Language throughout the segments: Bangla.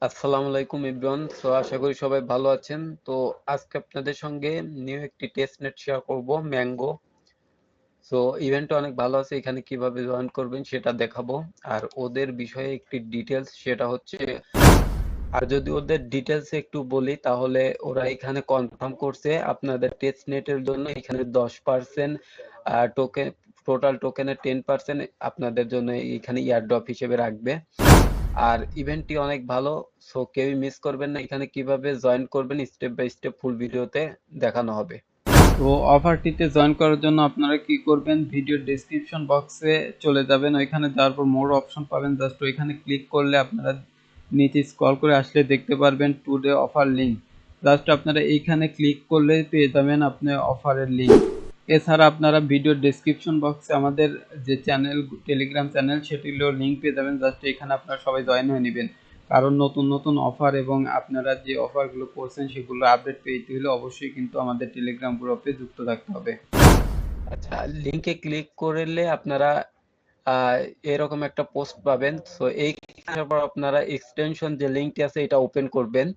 আসসালামু আলাইকুম এভরিওয়ান। আশা করি সবাই ভালো আছেন। তো আজকে আপনাদের সঙ্গে নিউ একটি টেস্ট নেট শেয়ার করব, ম্যাঙ্গো। ইভেন্টটা অনেক ভালো আছে, এখানে কিভাবে জয়েন করবেন সেটা দেখাবো। আর ওদের বিষয়ে একটি ডিটেলস, সেটা হচ্ছে, আর যদি ওদের ডিটেলস একটু বলি তাহলে ওরা এখানে কনফার্ম করছে আপনাদের টেস্ট নেটের জন্য এখানে 10% টোকেন, টোটাল টোকেনের 10% আপনাদের জন্য এখানে ইয়ারড্রপ হিসেবে রাখবে। আর ইভেন্টটি অনেক ভালো, কেউই মিস করবেন না। এখানে কিভাবে জয়েন করবেন স্টেপ বাই স্টেপ ফুল ভিডিওতে দেখানো হবে। তো অফারটিতে জয়েন করার জন্য আপনারা কি করবেন, ভিডিও ডেসক্রিপশন বক্সে চলে যাবেন। ওইখানে যাওয়ার পর মোর অপশন পাবেন, জাস্ট ওইখানে ক্লিক করলে আপনারা নিচে স্ক্রল করে আসলে দেখতে পারবেন টুডে অফার লিঙ্ক। জাস্ট আপনারা এইখানে ক্লিক করলে পেয়ে যাবেন আপনার অফারের লিঙ্ক। এছাড়া আপনারা ভিডিও ডেসক্রিপশন বক্সে আমাদের যে চ্যানেল, টেলিগ্রাম চ্যানেল, সেটিরও লিঙ্ক পেয়ে যাবেন। জাস্ট এখানে আপনারা সবাই জয়েন হয়ে নেবেন, কারণ নতুন নতুন অফার এবং আপনারা যে অফারগুলো করছেন সেগুলো আপডেট পেতে হলে অবশ্যই কিন্তু আমাদের টেলিগ্রাম গ্রুপে যুক্ত থাকতে হবে। আচ্ছা, লিংকে ক্লিক করলে আপনারা আহ, এরকম একটা পোস্ট পাবেন। এইখানের পর আপনারা এক্সটেনশন যে লিঙ্কটি আছে এটা ওপেন করবেন।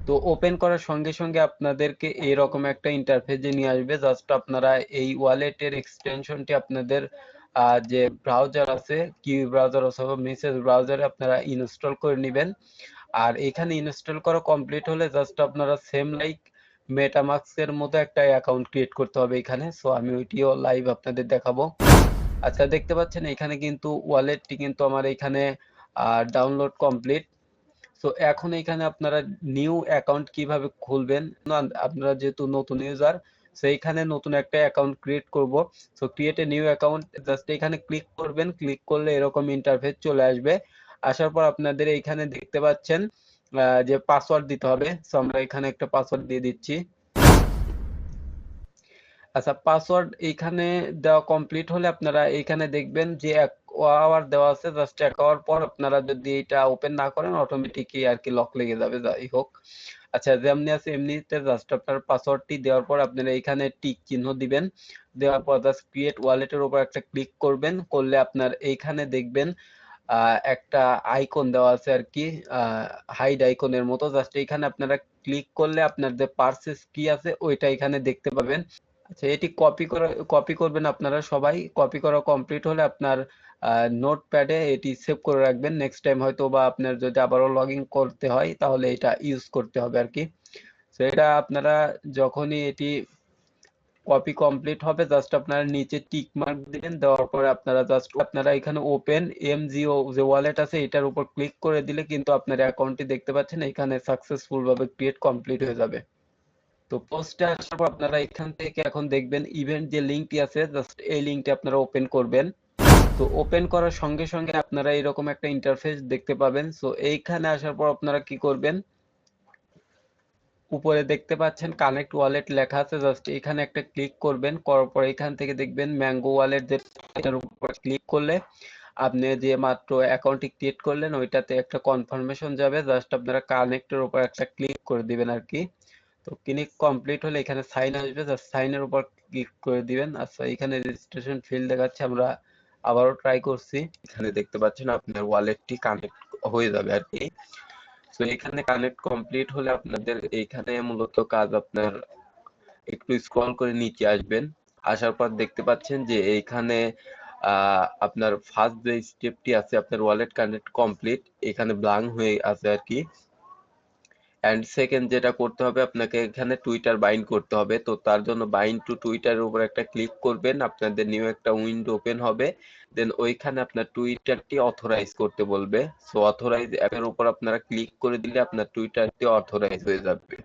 তো ওপেন করার সঙ্গে সঙ্গে আপনাদেরকে এরকম একটা ইন্টারফেসে নিয়ে আসবে। জাস্ট আপনারা এই ওয়ালেটের এক্সটেনশনটি আপনাদের যে ব্রাউজার আছে, কিউ ব্রাউজার অথবা মেসেজ ব্রাউজারে আপনারা ইনস্টল করে নেবেন। আর এখানে ইনস্টল করা কমপ্লিট হলে জাস্ট আপনারা সেম লাইক মেটামাস্ক এর মতো একটা অ্যাকাউন্ট ক্রিয়েট করতে হবে এখানে। আমি ওইটিও লাইভ আপনাদের দেখাবো। আচ্ছা, দেখতে পাচ্ছেন এখানে কিন্তু ওয়ালেটটি কিন্তু আমার এখানে ডাউনলোড কমপ্লিট। এখন এখানে আপনারা নিউ অ্যাকাউন্ট কিভাবে খুলবেন, আপনারা যেহেতু নতুন ইউজার, এইখানে নতুন একটা অ্যাকাউন্ট ক্রিয়েট করব। Create a new account, just এখানে ক্লিক করবেন। ক্লিক করলে এরকম ইন্টারফেস চলে আসবে। আসার পর আপনাদের এইখানে দেখতে পাচ্ছেন যে পাসওয়ার্ড দিতে হবে। আমরা এখানে একটা পাসওয়ার্ড দিয়ে দিচ্ছি। আচ্ছা, পাসওয়ার্ড এইখানে দেওয়া কমপ্লিট হলে আপনারা এইখানে দেখবেন যে 1 আওয়ার দেওয়া আছে। জাস্ট 1 আওয়ার পর আপনারা যদি এটা ওপেন না করেন অটোমেটিকই আর কি লক লেগে যাবে, যাই হোক। আচ্ছা, যেমনি আছে এমনিতে জাস্ট আপনার পাসওয়ার্ডটি দেওয়ার পর আপনারা এইখানে টিক চিহ্ন দিবেন। দেওয়ার পর জাস্ট ক্রিয়েট ওয়ালেটের উপর একটা ক্লিক করবেন। করলে আপনার এইখানে দেখবেন একটা আইকন দেওয়া আছে আর কি, হাইড আইকনের মতো। জাস্ট এইখানে আপনারা ক্লিক করলে আপনার যে পারচেজ কি আছে ওইটা এখানে দেখতে পাবেন। আচ্ছা, এটি কপি করবেন আপনারা সবাই। কপি করা কমপ্লিট হলে আপনার নোটপ্যাডে এটি সেভ করে রাখবেন। নেক্সট টাইম হয়তো বা আপনার যদি আবারও লগ ইন করতে হয় তাহলে এটা ইউজ করতে হবে আর কি। এটা আপনারা যখনই এটি কপি কমপ্লিট হবে জাস্ট আপনারা নিচে টিক মার্ক দিবেন। দেওয়ার পরে আপনারা এখানে ওপেন এমজিও যে ওয়ালেট আছে এটার উপর ক্লিক করে দিলে কিন্তু আপনার অ্যাকাউন্টটি দেখতে পাচ্ছেন এখানে সাকসেসফুল ভাবে ক্রিয়েট কমপ্লিট হয়ে যাবে। তো পোস্টে আসার পর আপনারা এখান থেকে এখন দেখবেন ইভেন্ট যে লিঙ্কটি আছে, জাস্ট এই লিঙ্কটি আপনারা ওপেন করবেন। তো ওপেন করার সঙ্গে সঙ্গে আপনারা এরকম একটা ইন্টারফেস দেখতে পাবেন। এইখানে আসার পর আপনারা কি করবেন, উপরে দেখতে পাচ্ছেন কানেক্ট ওয়ালেট লেখা আছে, জাস্ট এখানে একটা ক্লিক করবেন। করার পর এখান থেকে দেখবেন ম্যাঙ্গো ওয়ালেট, যে এটার উপর ক্লিক করলে আপনি যে মাত্র অ্যাকাউন্টটি ক্রিয়েট করলেন ওইটাতে একটা কনফার্মেশন যাবে। জাস্ট আপনারা কানেক্টের উপর একটা ক্লিক করে দিবেন আর কি। তো ক্লিক কমপ্লিট হলে এখানে সাইন আসবে, জাস্ট সাইনের উপর ক্লিক করে দিবেন। আচ্ছা, এখানে রেজিস্ট্রেশন ফিল্ড দেখাচ্ছে, আমরা আবারও ট্রাই করছি। এখানে দেখতে পাচ্ছেন আপনার ওয়ালেটটি কানেক্ট হয়ে যাবে আর কি। এখানে কানেক্ট কমপ্লিট হলে আপনাদের এইখানে মূলত কাজ, আপনার একটু স্ক্রল করে নিচে আসবেন। আসার পর দেখতে পাচ্ছেন যে এইখানে আপনার ফার্স্ট যে স্টেপটি আছে, আপনার ওয়ালেট কানেক্ট কমপ্লিট, এখানে ব্লাঙ্ক হয়ে আছে আর কি। এন্ড সেকেন্ড যেটা করতে হবে, আপনাকে এখানে টুইটার বাইন্ড করতে হবে। তো তার জন্য বাইন্ড টু টুইটারের উপর একটা ক্লিক করবেন, আপনাদের নিউ একটা উইন্ডো ওপেন হবে। দেন ওইখানে আপনার টুইটারটি অথরাইজ করতে বলবে। অথরাইজ অ্যাপের উপর আপনারা ক্লিক করে দিলে আপনার টুইটারটি অথরাইজ হয়ে যাবে।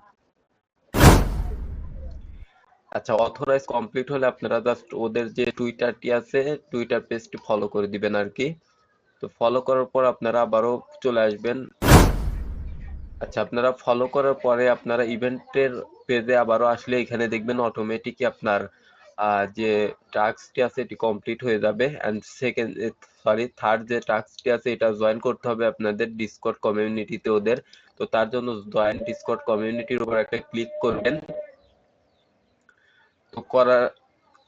আচ্ছা, অথরাইজ কমপ্লিট হলে আপনারা জাস্ট ওদের যে টুইটারটি আছে টুইটার পেজটি ফলো করে দিবেন আর কি। তো ফলো করার পর আপনারা আবারও চলে আসবেন। আচ্ছা, আপনারা ফলো করার পরে আপনারা ইভেন্টের পেজে আবারও আসলে এখানে দেখবেন অটোমেটিকই আপনার যে টাস্কটি আছে এটি কমপ্লিট হয়ে যাবে। এন্ড থার্ড যে টাস্কটি আছে এটা জয়েন করতে হবে আপনাদের ডিসকর্ড কমিউনিটিতে ওদের। তো তার জন্য জয়েন ডিসকর্ড কমিউনিটির উপর একটা ক্লিক করবেন। তো করার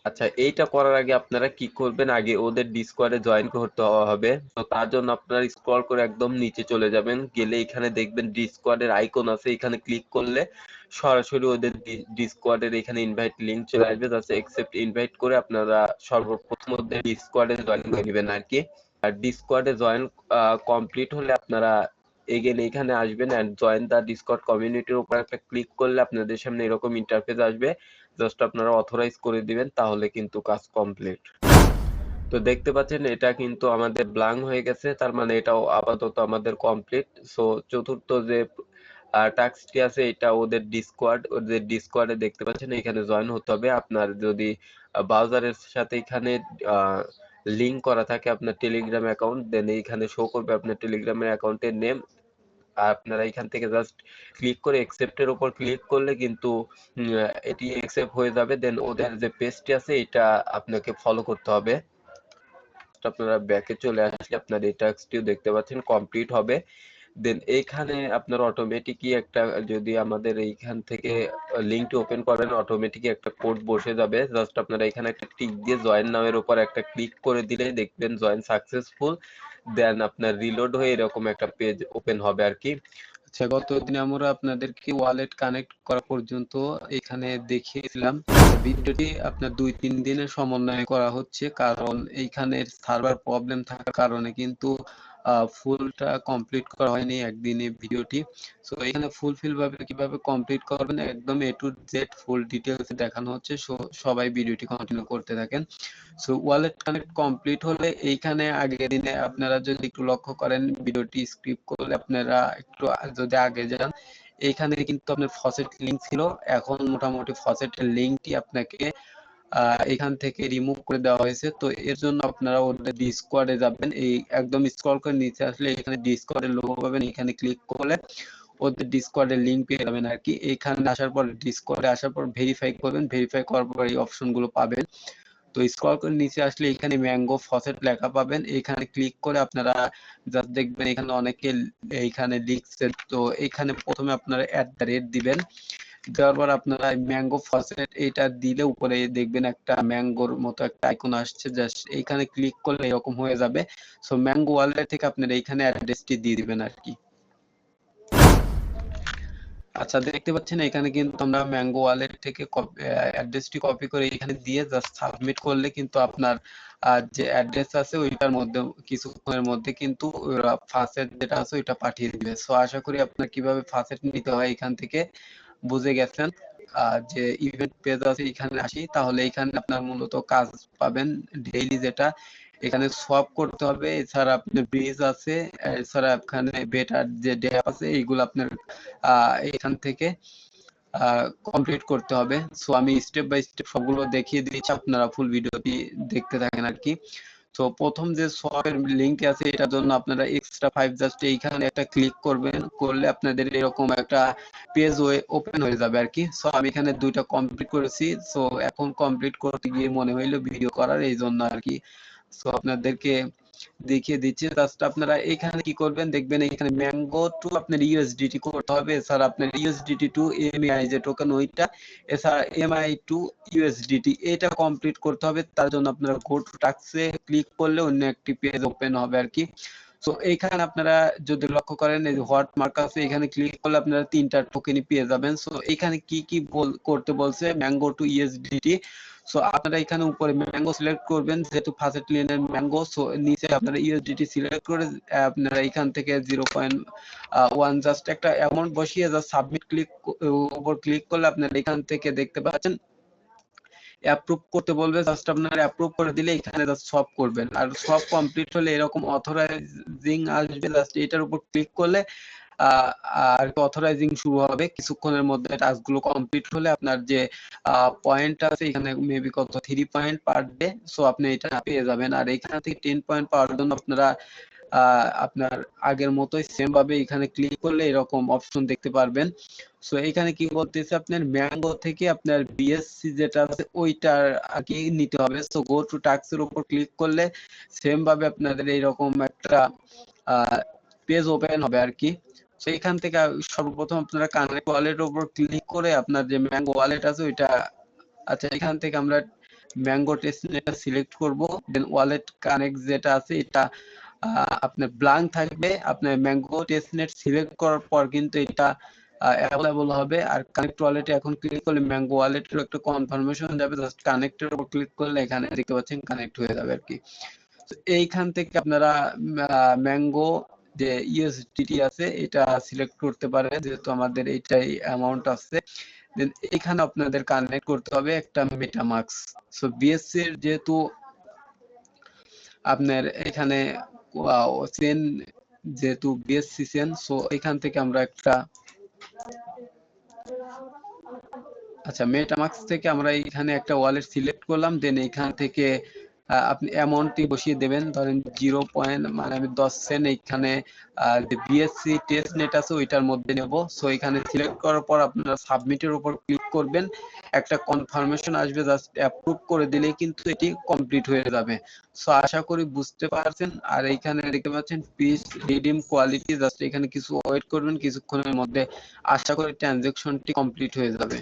আচ্ছা, এইটা করার আগে আপনারা কি করবেন, আগে ওদের ডিসকর্ডে জয়েন করতে হবে। তো তার জন্য আপনারা স্ক্রল করে একদম নিচে চলে যাবেন, গেলে এখানে দেখবেন ডিসকর্ডের আইকন আছে, এখানে ক্লিক করলে সরাসরি ওদের ডিসকর্ডের এখানে ইনভাইট লিংক চলে আসবে। জাস্ট একসেপ্ট ইনভাইট করে আপনারা সর্বপ্রথম ওদের ডিসকর্ডে জয়েন করে নেবেন আর কি। আর ডিসকর্ডে জয়েন কমপ্লিট হলে আপনারা এগেন এখানে আসবেন এন্ড জয়েন দা ডিসকর্ড কমিউনিটির উপর একটা ক্লিক করলে আপনাদের সামনে এরকম ইন্টারফেস আসবে। জাস্ট আপনারা অথরাইজ করে দিবেন, তাহলে কিন্তু কাজ কমপ্লিট। তো দেখতে পাচ্ছেন এটা কিন্তু আমাদের ব্ল্যাঙ্ক হয়ে গেছে, তার মানে এটাও আপাতত আমাদের কমপ্লিট। সো চতুর্থ যে টাস্কটি আছে এটা ওদের ডিসকর্ডে দেখতে পাচ্ছেন এখানে জয়েন হতে হবে। আপনার যদি ব্রাউজারের সাথে এখানে লিংক করা থাকে আপনার টেলিগ্রাম অ্যাকাউন্ট, দেন এইখানে শো করবে আপনার টেলিগ্রামের অ্যাকাউন্টের নেম। আপনারা এখান থেকে জাস্ট ক্লিক করে অ্যাকসেপ্টের উপর ক্লিক করলে কিন্তু এটি অ্যাকসেপ্ট হয়ে যাবে। দেন ওদের যে পেজটি আছে এটা আপনাকে ফলো করতে হবে। আপনারা ব্যাকে চলে আসলে আপনার এই টাস্কটিও দেখতে পাচ্ছেন কমপ্লিট হবে। দেন এইখানে আপনার অটোমেটিকই একটা, যদি আমাদের এইখান থেকে লিঙ্কটি ওপেন করেন অটোমেটিকই একটা কোড বসে যাবে। জাস্ট আপনারা এখানে একটা টিক দিয়ে জয়েন নামের উপর একটা ক্লিক করে দিলে দেখবেন জয়েন সাকসেসফুল। দেন আপনার রিলোড হয়ে এরকম একটা পেজ ওপেন হবে আর কি। আচ্ছা, গতদিন আমরা আপনাদেরকে ওয়ালেট কানেক্ট করা পর্যন্ত এখানে দেখিয়েছিলাম। ভিডিওটি আপনার 2-3 দিনের সমন্বয়ে করা হচ্ছে, কারণ এইখানের সার্ভার প্রবলেম থাকার কারণে কিন্তু ফুলটা কমপ্লিট করা হয়নি একদিনে ভিডিওটি। সো এখানে ফুলফিল ভাবে কিভাবে কমপ্লিট করবেন একদম A to Z full details দেখানো হচ্ছে। সো সবাই ভিডিওটি কন্টিনিউ করতে থাকেন। সো ওয়ালেট কানেক্ট কমপ্লিট হলে এইখানে আগের দিনে আপনারা যদি একটু লক্ষ্য করেন, ভিডিওটি স্কিপ করলে আপনারা একটু যদি আগে যান, এইখানে কিন্তু আপনার ফসেট লিংক ছিল। এখন মোটামুটি ফসেটের লিংকটি আপনাকে এখান থেকে রিমুভ করে দেওয়া হয়েছে। তো এর জন্য আপনারা ওদের ডিসকর্ডে যাবেন, এই একদম স্ক্রল করে নিচে আসলে এখানে ডিসকর্ডের লোগো পাবেন, এখানে ক্লিক করলে ওদের ডিসকর্ডের লিংক পেয়ে যাবেন আর কি। এখানে আসার পর ডিসকর্ডে আসার পর ভেরিফাই করবেন, ভেরিফাই করার পর এই অপশনগুলো পাবেন। তো স্ক্রল করে নিচে আসলে এখানে ম্যাঙ্গো ফসেট লেখা পাবেন, এখানে ক্লিক করে আপনারা জাস্ট দেখবেন এখানে অনেকে এইখানে লিখছে। তো এখানে প্রথমে আপনারা @ দিবেন, দেওয়ার পর আপনারা ম্যাঙ্গো ফসেট এটা দিলে উপরে দেখবেন একটা ম্যাঙ্গোর মতো একটা আইকন আসছে, জাস্ট এইখানে ক্লিক করলে এরকম হয়ে যাবে। সো ম্যাঙ্গো ওয়ালেট থেকে আপনারা এইখানে অ্যাড্রেসটি দিয়ে দিবেন আর কি। আচ্ছা, দেখতে পাচ্ছেন এখানে কিন্তু আমরা ম্যাঙ্গো ওয়ালেট থেকে অ্যাড্রেসটি কপি করে এখানে দিয়ে জাস্ট সাবমিট করলে কিন্তু আপনার যে অ্যাড্রেস আছে ওইটার মধ্যে কিছুক্ষণের মধ্যে কিন্তু ফাসেট যেটা আছে ওইটা পাঠিয়ে দিবে। সো আশা করি আপনার কিভাবে ফাসেট নিতে হয় এখান থেকে বুঝে গেছেন। যে ইভেন্ট পেজ আছে এখানে আসি, তাহলে এখানে আপনার মূলত কাজ পাবেন ডেইলি, যেটা এখানে সোয়াপ করতে হবে। এছাড়া আপনার ব্রিজ আছে, এছাড়া এখানে বেটার যে ড্যাপ আছে এইগুলো আপনার এখান থেকে কমপ্লিট করতে হবে। সো আমি স্টেপ বাই স্টেপ সবগুলো দেখিয়ে দিচ্ছি, আপনারা ফুল ভিডিওটি দেখতে থাকেন আর কি। তো প্রথম যে সোয়াপের লিংক আছে এটার জন্য আপনারা এক্সট্রা 5 জাস্ট এইখানে একটা ক্লিক করবেন, করলে আপনাদের এরকম একটা পেজ ওপেন হয়ে যাবে আর কি। সো আমি এখানে 2টা কমপ্লিট করেছি। সো এখন কমপ্লিট করতে গিয়ে মনে হইলো ভিডিও করার, এই জন্য আর কি। সো আপনাদেরকে দেখিয়ে দিচ্ছি। জাস্ট আপনারা এখানে কি করবেন, দেখবেন এখানে ম্যাঙ্গো টু আপনার ইউএসডিটি করতে হবে, এছাড়া আপনার ইউএসডিটি টু এমআই যে টোকেন ওইটা, এছাড়া এমআই টু ইউএসডিটি এটা কমপ্লিট করতে হবে। তার জন্য আপনারা গো টু টাস্কে ক্লিক করলে অন্য একটি পেজ ওপেন হবে আর কি। সো এইখানে আপনারা যদি লক্ষ্য করেন এই যে হোয়াট মার্ক আছে, এখানে ক্লিক করলে আপনারা 3টা টোকেনই পেয়ে যাবেন। সো এখানে কি কি করতে বলছে, ম্যাঙ্গো টু ইউএসডিটি। সো আপনারা এখানে উপরে ম্যাঙ্গো সিলেক্ট করবেন, যেহেতু ফার্স্ট লেনের ম্যাঙ্গো। সো নিচে আপনারা ইউএসডিটি সিলেক্ট করে আপনারা এখান থেকে 0.1 জাস্ট একটা অ্যামাউন্ট বসিয়ে জাস্ট সাবমিট ক্লিক উপর ক্লিক করলে আপনারা এখান থেকে দেখতে পাচ্ছেন অ্যাপ্রুভ করতে বলবে। জাস্ট আপনারা অ্যাপ্রুভ করে দিলে এখানে জাস্ট সব করবেন, আর সব কমপ্লিট হলে এরকম অথরাইজিং আসবে, জাস্ট এটার উপর ক্লিক করলে আর অথরাইজিং শুরু হবে। কিছুক্ষণের মধ্যে টাস্কগুলো কমপ্লিট হলে আপনার যে পয়েন্ট আছে এখানে মেবি কত 3 পয়েন্ট পার ডে, সো আপনি এটা পেয়ে যাবেন। আর এখান থেকে 10 পয়েন্ট পাওয়ার জন্য আপনারা আপনার আগের মতোই সেম ভাবে এখানে ক্লিক করলে এরকম অপশন দেখতে পারবেন। সো এখানে কি বলতেছে, আপনার ম্যাঙ্গো থেকে আপনার বিএসসি যেটা আছে ওইটার আর কি নিতে হবে। সো গো টু টাস্কের উপর ক্লিক করলে সেম ভাবে আপনাদের এইরকম একটা পেজ ওপেন হবে আর কি। সো এখান থেকে সর্বপ্রথম আপনারা কানেক্ট ওয়ালেটের উপর ক্লিক করে আপনার যে ম্যাঙ্গো ওয়ালেট আছে ওইটা, আচ্ছা এখান থেকে আমরা ম্যাঙ্গো টেস্টনেটটা সিলেক্ট করব, দেন ওয়ালেট কানেক্ট যেটা আছে এটা আপনার ব্ল্যাঙ্ক থাকবে। আপনার ম্যাঙ্গো টেস্টনেট সিলেক্ট করার পর কিন্তু এটা অ্যাভেলেবল হবে। আর কানেক্ট ওয়ালেটে এখন ক্লিক করলে ম্যাঙ্গো ওয়ালেটের একটা কনফার্মেশন যাবে, জাস্ট কানেক্টের উপর ক্লিক করলে এখানে দেখতে পাচ্ছেন কানেক্ট হয়ে যাবে আর কি। এইখান থেকে আপনারা ম্যাঙ্গো যে ইউএসডিটি আছে এটা সিলেক্ট করতে পারেন, যেহেতু আমাদের এইটাই অ্যামাউন্ট আছে। দেন এখানে আপনাদের কানেক্ট করতে হবে একটা মেটামাস্ক। সো বিএসসি এর যেহেতু আপনার এখানে চেন, যেহেতু বিএসসি চেন, সো এখান থেকে আমরা একটা মেটামাস্ক থেকে আমরা এখানে একটা ওয়ালেট সিলেক্ট করলাম। দেন এখান থেকে আপনি অ্যামাউন্টটি বসিয়ে দেবেন, ধরেন 0 পয়েন্ট মানে আমি 10 সেন্ট এখানে যে বিএসসি টেস্ট নেট আছে ওইটার মধ্যে নেব। সো এখানে সিলেক্ট করার পর আপনারা সাবমিটের উপর ক্লিক করবেন, একটা কনফার্মেশন আসবে, জাস্ট অ্যাপ্রুভ করে দিলেই কিন্তু এটি কমপ্লিট হয়ে যাবে। সো আশা করি বুঝতে পারছেন। আর এইখানে দেখতে পাচ্ছেন পিস রিডিম কোয়ালিটি, জাস্ট এখানে কিছু ওয়েট করবেন, কিছুক্ষণের মধ্যে আশা করি ট্রানজাকশনটি কমপ্লিট হয়ে যাবে।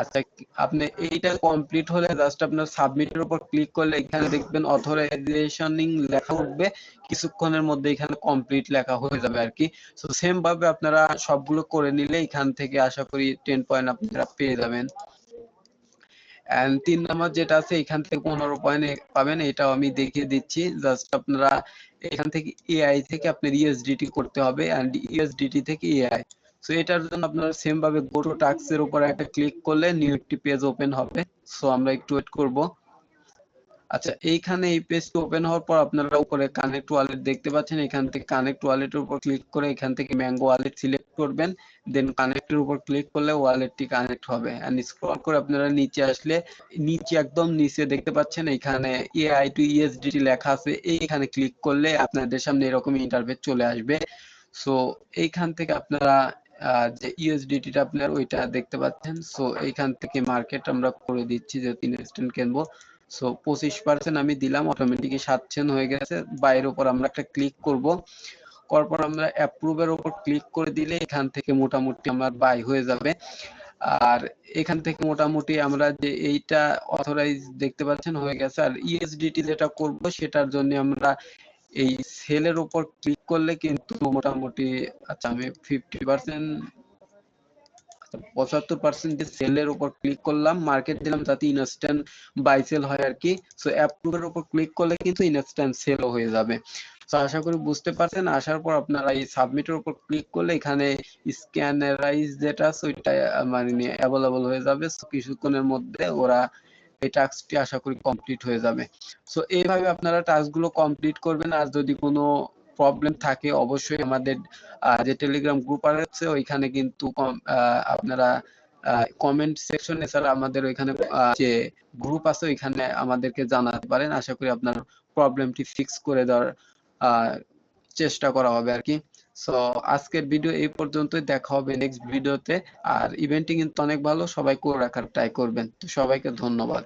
আচ্ছা, আপনি এইটা কমপ্লিট হলে জাস্ট আপনার সাবমিটের উপর ক্লিক করলে এখানে দেখবেন অথরাইজেশনিং লেখা উঠবে, কিছুক্ষণের মধ্যে এখানে কমপ্লিট লেখা হয়ে যাবে আর কি। সো সেম ভাবে আপনারা সবগুলো করে নিলে এখান থেকে আশা করি 10 পয়েন্ট আপনারা পেয়ে যাবেন। এন্ড 3 নাম্বার যেটা আছে এখান থেকে 15 পয়েন্ট পাবেন, এটাও আমি দেখিয়ে দিচ্ছি। জাস্ট আপনারা এখান থেকে এআই থেকে আপনার ইউএসডিটি করতে হবে, এন্ড ইউএসডিটি থেকে এআই। সো এটার জন্য আপনারা সেম ভাবে গো টু টাস্ক এর উপর একটা ক্লিক করলে নিউ একটি পেজ ওপেন হবে। সো আমরা একটু ওয়েট করব। আচ্ছা, এইখানে এই পেজটি ওপেন হওয়ার পর আপনারা উপরে কানেক্ট ওয়ালেট দেখতে পাচ্ছেন, এখান থেকে কানেক্ট ওয়ালেটের উপর ক্লিক করে এখান থেকে ম্যাঙ্গো ওয়ালেট সিলেক্ট করবেন। দেন কানেক্টের উপর ক্লিক করলে ওয়ালেটটি কানেক্ট হবে। এন্ড স্ক্রল করে আপনারা নিচে আসলে নিচে একদম নিচে দেখতে পাচ্ছেন এখানে এআই টু ইউএসডিটি লেখা আছে, এইখানে ক্লিক করলে আপনাদের সামনে এরকম ইন্টারফেস চলে আসবে। সো এইখান থেকে আপনারা যে ইউএসডিটিটা আপনার ওইটা দেখতে পাচ্ছেন। সো এইখান থেকে মার্কেট আমরা করে দিচ্ছি, যে 3 ইনস্ট্যান্ট কিনবো। সো 25% আমি দিলাম, অটোমেটিকই 7 হয়ে গেছে। বাইরের উপর আমরা একটা ক্লিক করব, করার পর আমরা অ্যাপ্রুভের উপর ক্লিক করে দিলে এখান থেকে মোটামুটি আমার বাই হয়ে যাবে। আর এখান থেকে মোটামুটি আমরা যে এইটা অথরাইজ দেখতে পাচ্ছেন হয়ে গেছে। আর ইউএসডিটি যেটা করব সেটার জন্য আমরা এই সেলের উপর ক্লিক করলে কিন্তু মোটামুটি আমি 50% 75% যে সেলের উপর ক্লিক করলাম, মার্কেট দিলাম যাতে ইনস্ট্যান্ট বাই সেল হয় আর কি। সো অ্যাপ্রুভের উপর ক্লিক করলে কিন্তু ইনস্ট্যান্ট সেলও হয়ে যাবে। তো আশা করি বুঝতে পারছেন। আসার পর আপনারা এই সাবমিটের উপর ক্লিক করলে এখানে স্ক্যানারাইজ যেটা আছে ওইটা মানে অ্যাভেলেবল হয়ে যাবে। সো কিছুক্ষণের মধ্যে ওরা এই টাস্কটি আশা করি কমপ্লিট হয়ে যাবে। সো এইভাবে আপনারা টাস্কগুলো কমপ্লিট করবেন। আর যদি কোনো প্রবলেম থাকে অবশ্যই আমাদের যে টেলিগ্রাম গ্রুপ আছে ওইখানে কিন্তু আপনারা কমেন্ট সেকশন, এছাড়া আমাদের ওইখানে যে গ্রুপ আছে ওইখানে আমাদেরকে জানাতে পারেন। আশা করি আপনার প্রবলেমটি ফিক্স করে দেওয়ার চেষ্টা করা হবে আর কি। সো আজকের ভিডিও এই পর্যন্তই, দেখা হবে নেক্সট ভিডিওতে। আর ইভেন্টটি কিন্তু অনেক ভালো, সবাই করে রাখার ট্রাই করবেন। তো সবাইকে ধন্যবাদ।